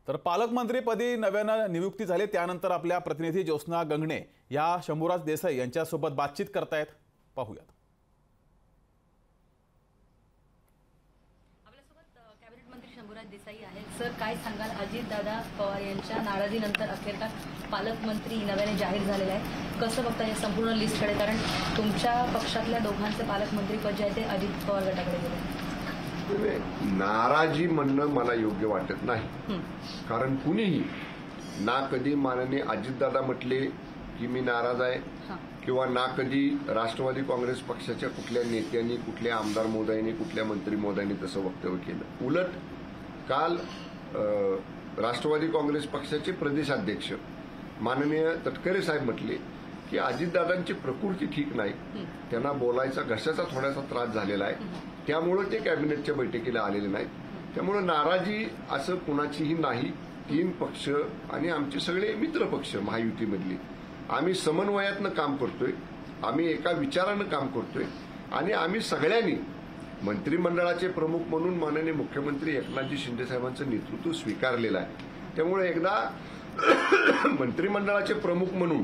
तर पालकमंत्रीपदी नव्यानं नियुक्ती झाली त्यानंतर आपल्या प्रतिनिधी ज्योत्स्ना गंगणे या शंभूराज देसाई यांच्यासोबत बातचीत करतायत, पाहूयात। आपल्यासोबत कॅबिनेट मंत्री शंभूराज देसाई आहेत। सर, काय सांगाल, अजितदादा पवार यांच्या नाराजीनंतर अखेरचा पालकमंत्री नव्याने जाहीर झालेला आहे, कसं बघता या संपूर्ण लिस्टकडे? कारण तुमच्या पक्षातल्या दोघांचे पालकमंत्री पद जे आहे ते अजित पवार गटाकडे गेले। नाराजी म्हणणं मला योग्य वाटत नाही, कारण कुणीही ना कधी माननीय अजितदादा म्हटले की मी नाराज आहे, किंवा ना कधी राष्ट्रवादी काँग्रेस पक्षाच्या कुठल्या नेत्यांनी, कुठल्या आमदार महोदयांनी, कुठल्या मंत्री महोदयांनी तसं वक्तव्य केलं। उलट काल राष्ट्रवादी काँग्रेस पक्षाचे प्रदेशाध्यक्ष माननीय तटकरे साहेब म्हटले की अजितदादांची प्रकृती ठीक नाही, त्यांना बोलायचा घशाचा थोडासा त्रास झालेला आहे, त्यामुळे ते कॅबिनेटच्या बैठकीला आलेले नाहीत। त्यामुळे नाराजी असं कुणाचीही नाही। तीन पक्ष आणि आमचे सगळे मित्र पक्ष महायुतीमधले आम्ही समन्वयातनं काम करतोय, आम्ही एका विचारानं काम करतोय आणि आम्ही सगळ्यांनी मंत्रिमंडळाचे प्रमुख म्हणून माननीय मुख्यमंत्री एकनाथजी शिंदे साहेबांचं नेतृत्व स्वीकारलेलं आहे। त्यामुळे एकदा मंत्रिमंडळाचे प्रमुख म्हणून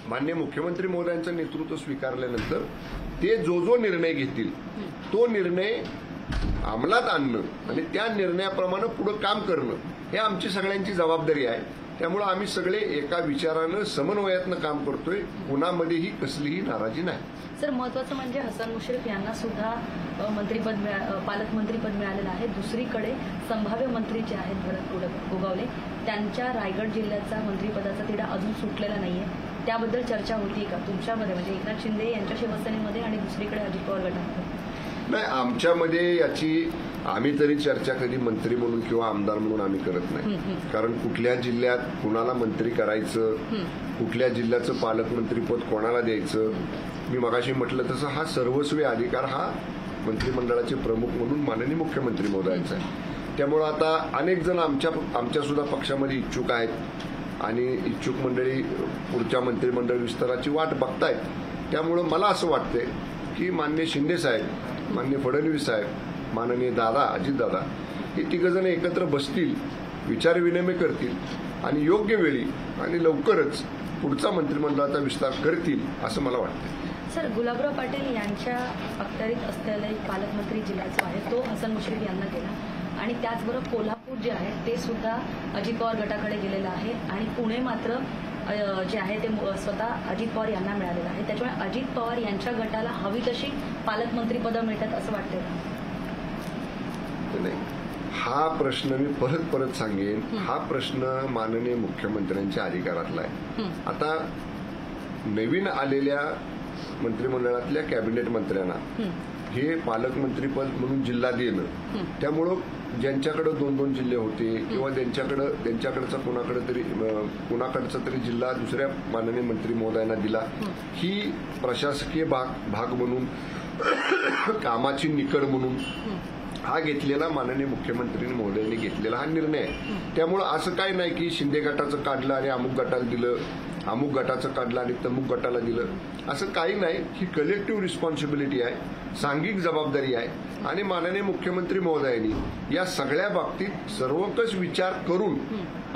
माननीय मुख्यमंत्री महोदयांचं नेतृत्व स्वीकारल्यानंतर ते जो निर्णय घेतील तो निर्णय अंमलात आणणं आणि त्या निर्णयाप्रमाणे पुढे काम करणं हे आमची सगळ्यांची जबाबदारी आहे। त्यामुळे आम्ही सगळे एका विचारानं समन्वयातनं काम करतोय, कुणामध्येही कसलीही नाराजी नाही। सर, महत्वाचं म्हणजे हसन मुश्रीफ यांना सुद्धा पालकमंत्रीपद मिळालेलं आहे। दुसरीकडे संभाव्य मंत्री जे आहेत भरत गोगावले त्यांच्या रायगड जिल्ह्याचा मंत्रिपदाचा तिढा अजून सुटलेला नाहीये, त्याबद्दल चर्चा होती का तुमच्यामध्ये, म्हणजे एकनाथ शिंदे यांच्या शिवसेनेमध्ये आणि दुसरीकडे अजित पवार गटामध्ये? नाही, आमच्यामध्ये याची आम्ही तरी चर्चा कधी मंत्री म्हणून किंवा आमदार म्हणून आम्ही करत नाही, कारण कुठल्या जिल्ह्यात कुणाला मंत्री करायचं, कुठल्या जिल्ह्याचं पालकमंत्रीपद कोणाला द्यायचं, मी मगाशी म्हटलं तसं हा सर्वस्वी अधिकार हा मंत्रिमंडळाचे प्रमुख म्हणून माननीय मुख्यमंत्री महोदयांचा आहे। त्यामुळे आता अनेक जण आमच्या सुद्धा पक्षामध्ये इच्छुक आहेत आणि इच्छुक मंडळी पुढच्या मंत्रिमंडळ विस्ताराची वाट बघतायत। त्यामुळे मला असं वाटतंय की माननीय शिंदे साहेब, माननीय फडणवीस साहेब, माननीय दादा अजितदादा हे तिघजण एकत्र बसतील, विचारविनिमय करतील आणि योग्य वेळी आणि लवकरच पुढचा मंत्रिमंडळाचा विस्तार करतील असं मला वाटतं। सर, गुलाबराव पाटील यांच्या अखत्यारीत असलेला एक पालकमंत्री जिल्हा जो आहे तो हसन मुश्रीफ यांना गेला आणि त्याचबरोबर कोल्हापूर जे आहे ते सुद्धा अजित पवार गटाकडे गेलेलं आहे आणि पुणे मात्र जे आहे ते स्वतः अजित पवार यांना मिळालेलं आहे। त्याच्यामुळे अजित पवार यांच्या गटाला हवी तशी पालकमंत्री पदं मिळतात असं वाटतंय का? नाही, हा प्रश्न मी परत सांगेन, हा प्रश्न माननीय मुख्यमंत्र्यांच्या अधिकारातला आहे। आता नवीन आलेल्या मंत्रिमंडळातल्या कॅबिनेट मंत्र्यांना हे पालकमंत्रीपद म्हणून जिल्हा देणं, त्यामुळं ज्यांच्याकडे 2-2 जिल्हे होते किंवा त्यांच्याकडचा कुणाकडचा तरी जिल्हा दुसऱ्या माननीय मंत्री महोदयांना दिला, ही प्रशासकीय भाग म्हणून कामाची निकड म्हणून हा घेतलेला माननीय मुख्यमंत्री महोदयांनी घेतलेला हा निर्णय आहे। त्यामुळे असं काही नाही की शिंदे गटाचं काढलं आणि अमुक गटाला दिलं, अमुक गटाचं काढलं आणि तमुक गटाला दिलं, असं काही नाही। ही कलेक्टिव्ह रिस्पॉन्सिबिलिटी आहे, सांघिक जबाबदारी आहे आणि माननीय मुख्यमंत्री महोदयांनी या सगळ्या बाबतीत सर्वकष विचार करून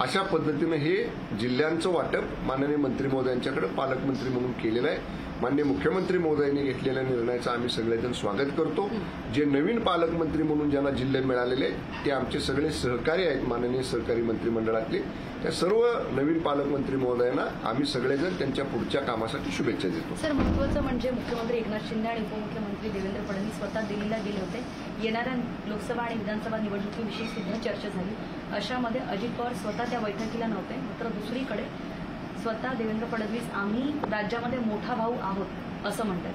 अशा पद्धतीनं हे जिल्ह्यांचं वाटप माननीय मंत्री महोदयांच्याकडे पालकमंत्री म्हणून केलेलं आहे। माननीय मुख्यमंत्री महोदयांनी घेतलेल्या निर्णयाचं आम्ही सगळेजण स्वागत करतो। जे नवीन पालकमंत्री म्हणून ज्यांना जिल्हे मिळालेले आहेत ते आमचे सगळे सहकारी आहेत, माननीय सहकारी मंत्रिमंडळातले, त्या सर्व नवीन पालकमंत्री महोदयांना आम्ही सगळेजण त्यांच्या पुढच्या कामासाठी शुभेच्छा देतो। सर, महत्वाचं म्हणजे मुख्यमंत्री एकनाथ शिंदे आणि उपमुख्यमंत्री देवेंद्र फडणवीस स्वतः दिल्लीला गेले होते, येणाऱ्या लोकसभा आणि विधानसभा निवडणुकीविषयी सुद्धा चर्चा झाली। अशामध्ये अजित पवार स्वतः त्या बैठकीला नव्हते, मात्र दुसरीकडे स्वतः देवेंद्र फडणवीस आम्ही राज्यामध्ये मोठा भाऊ आहोत असं म्हणतात।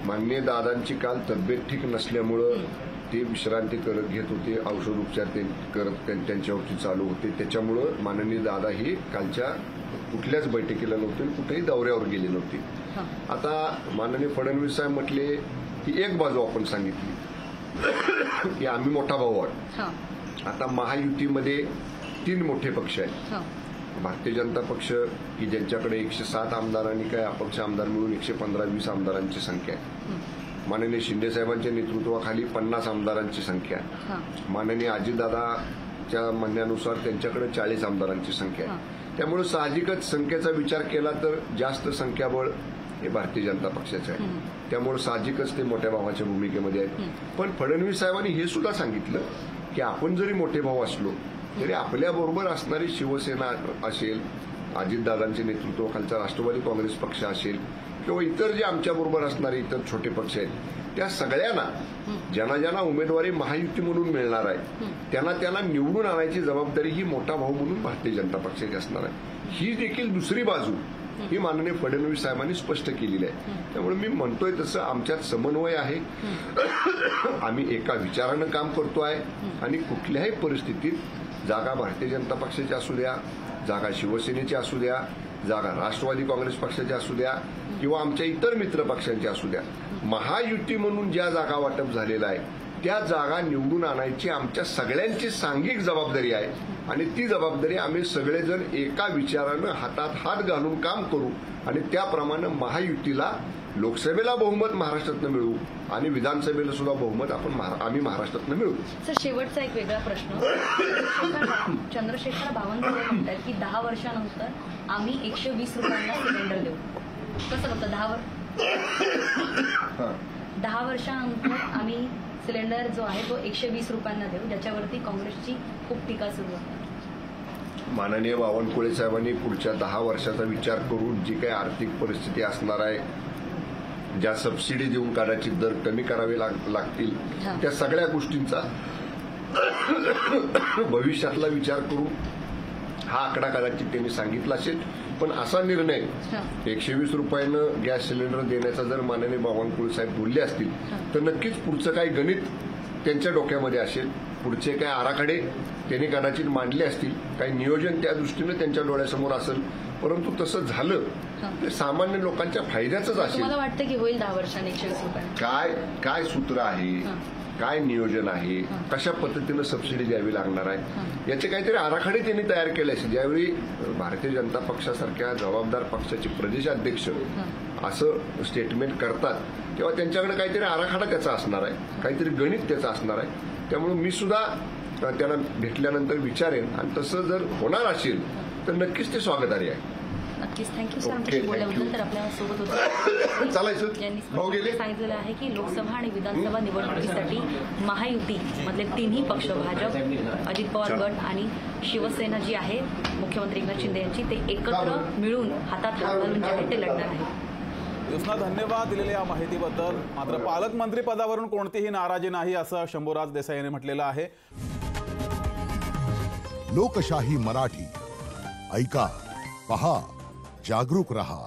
माननीय दादांची काल तब्येत ठीक नसल्यामुळं ते विश्रांती घेत होते, औषध उपचार ते करत त्यांच्यावरती चालू होते, त्याच्यामुळं माननीय दादा हे कालच्या कुठल्याच बैठकीला नव्हते, कुठेही दौऱ्यावर गेले नव्हते। आता माननीय फडणवीस साहेब म्हटले की एक बाजू आपण सांगितली की आम्ही मोठा भाऊ आहोत। आता महायुतीमध्ये 3 मोठे पक्ष आहेत, भारतीय जनता पक्ष की ज्यांच्याकडे 107 आमदार आणि काय अपक्ष आमदार मिळून 115-20 आमदारांची संख्या आहे, माननीय शिंदे साहेबांच्या नेतृत्वाखाली 50 आमदारांची संख्या, माननीय अजितदादाच्या म्हणण्यानुसार त्यांच्याकडे 40 आमदारांची संख्या आहे. त्यामुळे साहजिकच संख्येचा विचार केला तर जास्त संख्याबळ हे भारतीय जनता पक्षाचं आहे. त्यामुळे साहजिकच ते मोठ्या भावाच्या भूमिकेमध्ये आहेत. पण फडणवीस साहेबांनी हे सुद्धा सांगितलं की आपण जरी मोठे भाऊ असलो तरी आपल्याबरोबर असणारी शिवसेना असेल, अजितदादांच्या नेतृत्वाखालचा राष्ट्रवादी काँग्रेस पक्ष असेल किंवा इतर जे आमच्याबरोबर असणारे इतर छोटे पक्ष आहेत, त्या सगळ्यांना ज्यांना ज्यांना उमेदवारी महायुती म्हणून मिळणार आहे त्यांना निवडून आणायची जबाबदारी ही मोठा भाऊ म्हणून भारतीय जनता पक्षाची असणार आहे. ही देखील दुसरी बाजू ही माननीय फडणवीस साहेबांनी स्पष्ट केलेली आहे. त्यामुळे मी म्हणतोय तसं आमच्यात समन्वय आहे. आम्ही एका विचारानं काम करतो आहे आणि कुठल्याही परिस्थितीत जागा भारतीय जनता पक्षाची असू द्या, जागा शिवसेनेची असू द्या, जागा राष्ट्रवादी काँग्रेस पक्षाची असू द्या किंवा आमच्या इतर मित्र पक्षांची असू द्या, महायुती म्हणून ज्या जागा वाटप झालेला आहे त्या जागा निवडून आणायची आमच्या सगळ्यांची सांघिक जबाबदारी आहे. आणि ती जबाबदारी आम्ही सगळेजण एका विचारानं हातात हात घालून काम करू आणि त्याप्रमाणे महायुतीला लोकसभेला बहुमत महाराष्ट्रातनं मिळवू आणि विधानसभेला सुद्धा बहुमत आम्ही महाराष्ट्रातनं मिळवू. सर, शेवटचा एक वेगळा प्रश्न. चंद्रशेखर बावनकुळे म्हणतात की 10 वर्षानंतर आम्ही 120 रुपयांना सिलेंडर देऊ. कसं होतं? 10 वर्षानंतर आम्ही सिलेंडर जो आहे तो 120 रुपयांना देऊ, ज्याच्यावरती काँग्रेसची खूप टीका सुरू आहे. माननीय बावनकुळे साहेबांनी पुढच्या 10 वर्षाचा विचार करून जी काही आर्थिक परिस्थिती असणार आहे, ज्या सबसिडी देऊन कदाचित दर कमी करावे लागतील, त्या सगळ्या गोष्टींचा भविष्यातला विचार करून हा आकडा कदाचित त्यांनी सांगितला असेल. पण असा निर्णय 120 रुपयानं गॅस सिलेंडर देण्याचा जर माननीय बावनकुळे साहेब बोलले असतील तर नक्कीच पुढचं काही गणित त्यांच्या डोक्यामध्ये असेल, पुढचे काही आराखडे त्यांनी कदाचित मांडले असतील, काही नियोजन त्या दृष्टीनं त्यांच्या डोळ्यासमोर असेल. परंतु तसं झालं तर सामान्य लोकांच्या फायद्याचंच असेल. मला वाटतं की होईल 10 वर्षांनी 120 रुपये. काय सूत्र आहे, काय नियोजन आहे, कशा पद्धतीनं सबसिडी द्यावी लागणार आहे, याचे काहीतरी आराखडे त्यांनी तयार केले असेल. ज्यावेळी भारतीय जनता पक्षासारख्या जबाबदार पक्षाचे प्रदेशाध्यक्ष असं स्टेटमेंट करतात तेव्हा त्यांच्याकडे काहीतरी आराखडा त्याचा असणार आहे, काहीतरी गणित त्याचं असणार आहे. त्यामुळे मी सुद्धा त्यांना भेटल्यानंतर विचारेन आणि तसं जर होणार असेल तर नक्कीच ते स्वागतार्ह आहे. नक्कीच. Thank you sir. आमच्याशी बोलल्याबद्दल. तर आपल्या सोबत होते चालायचं यांनी सांगितलेलं आहे की लोकसभा आणि विधानसभा निवडणुकीसाठी महायुती मधले तिन्ही पक्ष, भाजप, अजित पवार गट आणि शिवसेना जी आहे मुख्यमंत्री एकनाथ शिंदे यांची, ते एकत्र मिळून हातात हात घालून जे आहे ते लढणार आहे. ज्योत्स्ना, धन्यवाद दिलेल्या या माहितीबद्दल. मात्र पालकमंत्री पदावरून कोणतीही नाराजी नाही असं शंभूराज देसाई यांनी म्हटलेलं आहे. लोकशाही मराठी ऐका, पहा, जागरूक रहा.